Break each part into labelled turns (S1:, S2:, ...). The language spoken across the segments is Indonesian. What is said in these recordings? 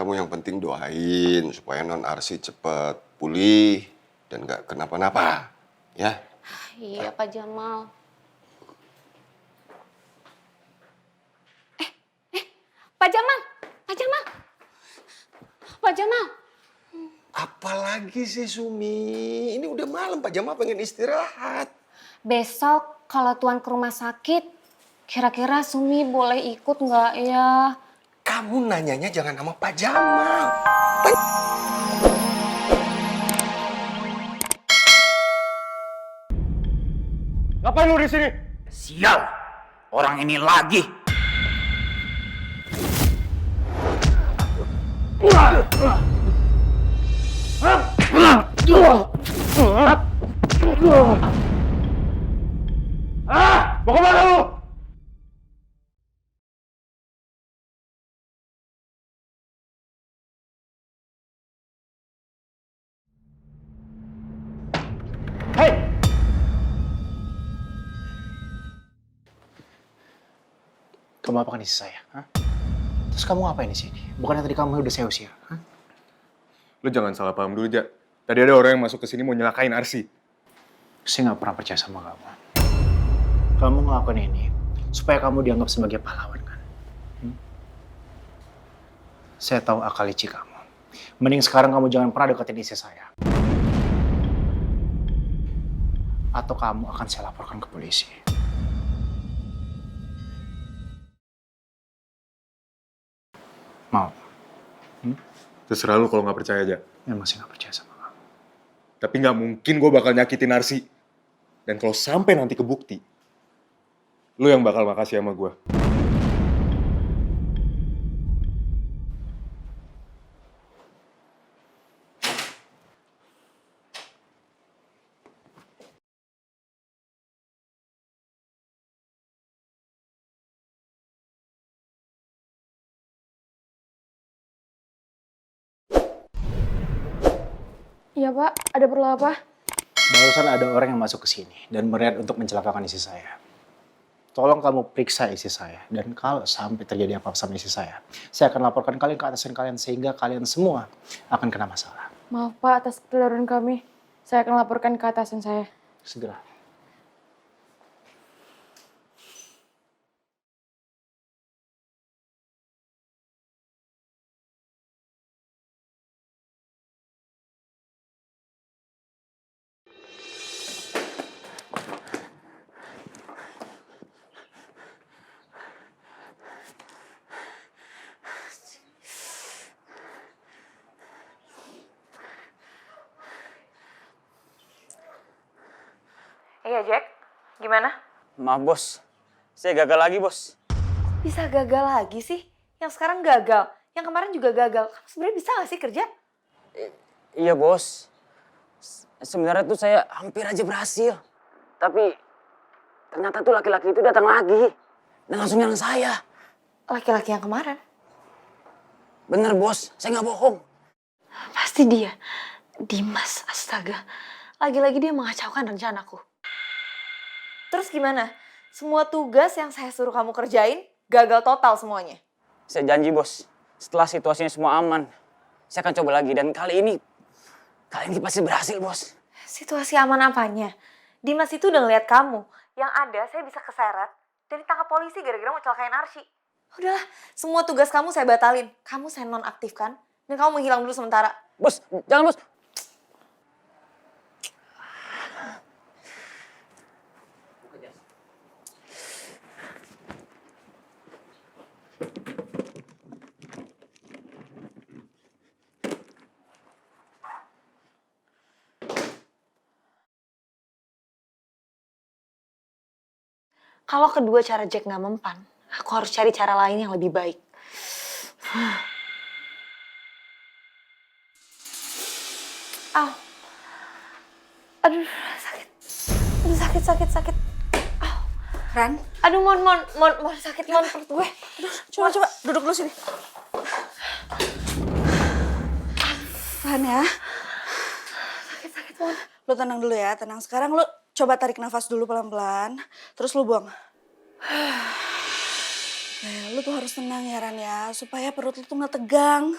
S1: kamu yang penting doain supaya non Arsi cepet pulih dan gak kenapa-napa, ya?
S2: Iya Pak Jamal. Pak Jamal, Pak Jamal, Pak Jamal.
S1: Apalagi sih Sumi, ini udah malam Pak Jamal pengen istirahat.
S2: Besok kalau Tuan ke rumah sakit, kira-kira Sumi boleh ikut nggak ya?
S1: Kamu nanyanya jangan sama Pak Jamal.
S3: Ngapain lu di sini?
S4: Sial, orang ini lagi.
S3: Mau kemana lu? Hei!
S5: Kamu apakan isi saya? Hah? Terus kamu ngapain di sini? Bukannya tadi kamu udah saya usir? Hah?
S3: Lu jangan salah paham dulu, Jak. Tadi ada orang yang masuk ke sini mau nyelakain Arsi.
S5: Saya nggak pernah percaya sama kamu. Kamu ngelakuin ini supaya kamu dianggap sebagai pahlawan kan? Saya tahu akal licik kamu. Mending sekarang kamu jangan pernah deketin istri saya. Atau kamu akan saya laporkan ke polisi. Mau?
S3: Terserah lu kalau nggak percaya, Jak.
S5: Memang saya nggak percaya sama kamu.
S3: Tapi nggak mungkin gue bakal nyakitin Arsi. Dan kalau sampai nanti kebukti, lu yang bakal makasih sama gue.
S2: Iya Pak, ada perlu apa?
S5: Barusan ada orang yang masuk ke sini dan berniat untuk mencelakakan istri saya. Tolong kamu periksa istri saya. Dan kalau sampai terjadi apa-apa sama istri saya akan laporkan kalian ke atasan kalian sehingga kalian semua akan kena masalah.
S2: Maaf Pak atas keteledoran kami. Saya akan laporkan ke atasan saya.
S5: Segera.
S6: Iya Jack, gimana?
S4: Maaf bos, saya gagal lagi bos.
S6: Bisa gagal lagi sih? Yang sekarang gagal, yang kemarin juga gagal. Kamu sebenarnya bisa gak sih kerja?
S4: Iya bos, sebenarnya tuh saya hampir aja berhasil. Tapi ternyata tuh laki-laki itu datang lagi dan langsung nyerang saya.
S6: Laki-laki yang kemarin?
S4: Bener bos, saya nggak bohong.
S6: Pasti dia. Dimas, astaga. Lagi-lagi dia mengacaukan rencanaku. Terus gimana? Semua tugas yang saya suruh kamu kerjain gagal total semuanya.
S4: Saya janji bos, setelah situasinya semua aman, saya akan coba lagi. Dan kali ini pasti berhasil bos.
S6: Situasi aman apanya? Dimas itu udah ngeliat kamu. Yang ada saya bisa keseret dan ditangkap polisi gara-gara mau celakain Arsy. Udahlah, semua tugas kamu saya batalin. Kamu saya nonaktifkan dan kamu menghilang dulu sementara.
S4: Bos, jangan bos.
S6: Kalau kedua cara Jack nggak mempan, aku harus cari cara lain yang lebih baik. Au. Aduh, sakit. Aduh, sakit. Au.
S7: Ran,
S6: Aduh, mon, sakit, mon, perut gue. Aduh,
S7: coba duduk dulu sini. Ran ya,
S6: sakit, mon.
S7: lu tenang dulu ya, tenang. Sekarang lu coba tarik nafas dulu pelan-pelan, terus lu buang. Lu tuh harus tenang ya Ran ya, supaya perut lu tuh gak tegang.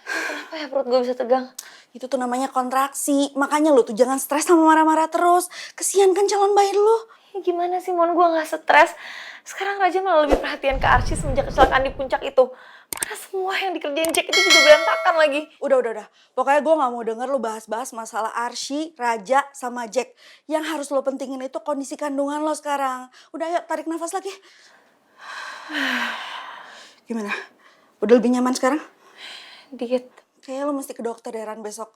S6: Kenapa ya perut gue bisa tegang?
S7: Itu tuh namanya kontraksi. Makanya lu tuh jangan stres sama marah-marah terus. Kesian kan calon bayi lu.
S6: Ya gimana sih Mon, gue gak stres. Sekarang Raja malah lebih perhatian ke Arsy semenjak kecelakaan di puncak itu. Karena semua yang dikerjain Jack itu juga berantakan lagi.
S7: Udah. Pokoknya gue gak mau denger lu bahas-bahas masalah Arsy, Raja, sama Jack. Yang harus lo pentingin itu kondisi kandungan lo sekarang. Udah ayo tarik nafas lagi. Gimana? Udah lebih nyaman sekarang?
S6: Dikit.
S7: Kayaknya lo mesti ke dokter deh Ran besok.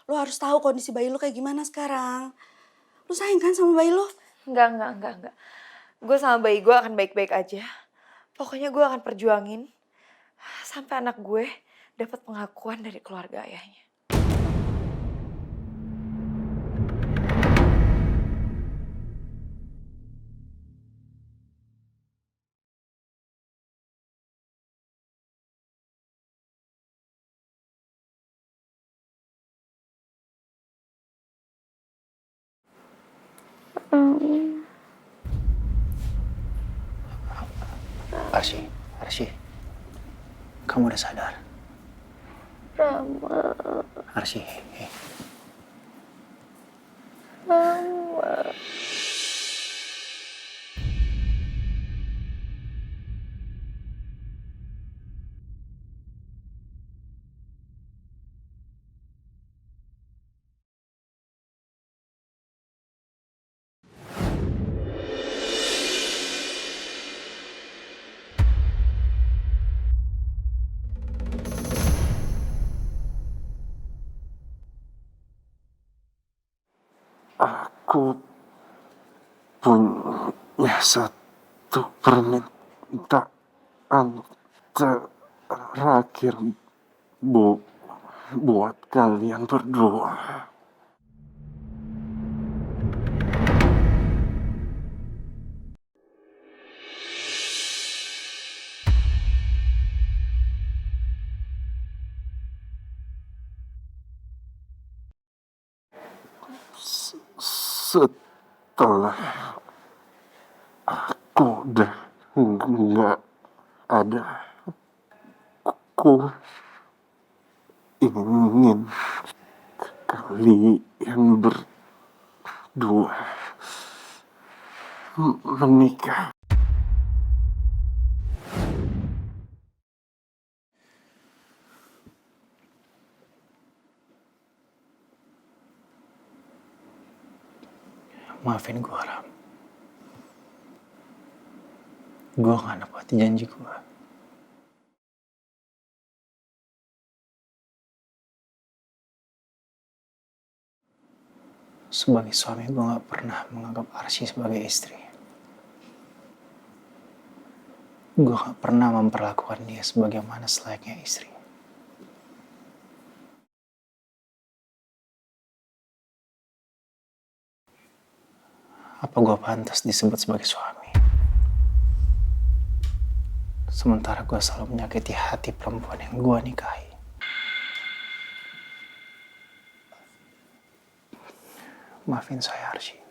S7: Lo harus tahu kondisi bayi lo kayak gimana sekarang. Lo sayang kan sama bayi lo?
S6: Enggak. Gue sama bayi gue akan baik-baik aja. Pokoknya gue akan perjuangin sampai anak gue dapat pengakuan dari keluarga ayahnya.
S5: Arsy, kamu udah sadar?
S6: Rama.
S5: Arsy,
S6: Rama.
S8: Aku punya satu permintaan terakhir buat kalian berdua. Setelah aku udah nggak ada, aku ingin kalian berdua menikah.
S5: maafin gue, Ram. Gue gak nepatin janji gue. Sebagai suami, gue gak pernah menganggap Arsy sebagai istri. Gue gak pernah memperlakukan dia sebagaimana selayaknya istri. Apa gue pantas disebut sebagai suami? Sementara gue selalu menyakiti hati perempuan yang gue nikahi. Maafin saya, Arsy.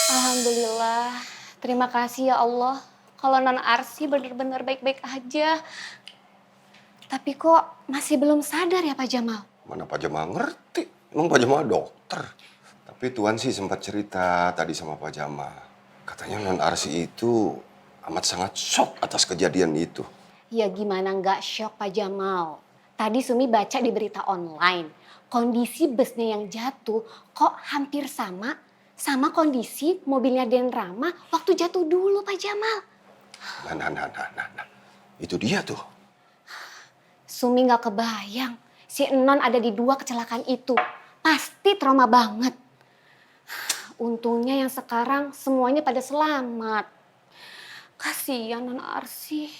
S2: Alhamdulillah, terima kasih ya Allah. Kalau non Arsy bener-bener baik-baik aja. Tapi kok masih belum sadar ya Pak Jamal?
S1: Mana Pak Jamal ngerti? Emang Pak Jamal dokter. Tapi Tuan sih sempat cerita tadi sama Pak Jamal. Katanya non Arsy itu amat sangat shock atas kejadian itu.
S2: Ya gimana nggak shock Pak Jamal? Tadi Sumi baca di berita online. Kondisi busnya yang jatuh kok hampir sama kondisi mobilnya Den Rama waktu jatuh dulu Pak Jamal.
S1: Nah. Itu dia tuh.
S2: Sumi nggak kebayang si Non ada di 2 kecelakaan itu. Pasti trauma banget. Untungnya yang sekarang semuanya pada selamat. Kasihan Non Arsy.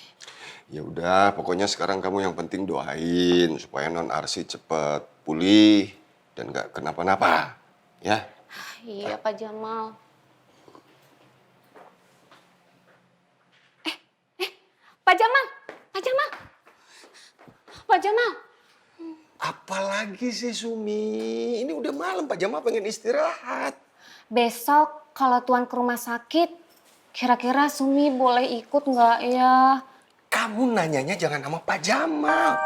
S1: Ya udah, pokoknya sekarang kamu yang penting doain supaya non Arsy cepet pulih dan nggak kenapa-napa, ya.
S2: Iya Pak Jamal. Pak Jamal.
S1: Apalagi sih Sumi? Ini udah malam, Pak Jamal pengen istirahat.
S2: Besok kalau Tuan ke rumah sakit, kira-kira Sumi boleh ikut nggak ya?
S1: Kamu nanyanya jangan sama Pak Jamal.